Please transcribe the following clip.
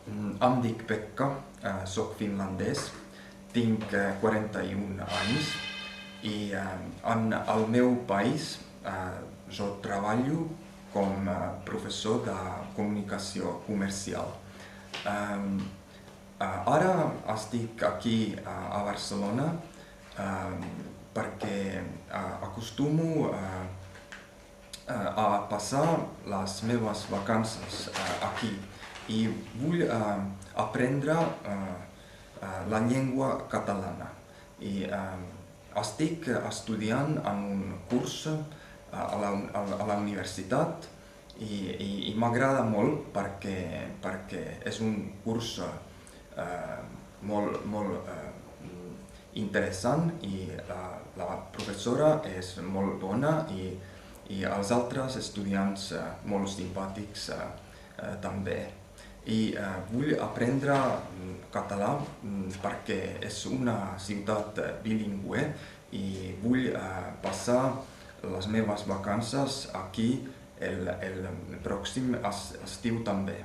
Em dic Pekka, soc finlandès, tinc 41 anys i en el meu país jo treballo com a professor de comunicació comercial. Ara estic aquí a Barcelona perquè acostumo a passar les meves vacances aquí i vull aprendre la llengua catalana. I estic estudiant en un curs a la universitat i m'agrada molt perquè és un curs molt interessant i la professora és molt bona i els altres estudiants molt simpàtics també. I vull aprendre català perquè és una ciutat bilingüe i vull passar les meves vacances aquí el pròxim estiu també.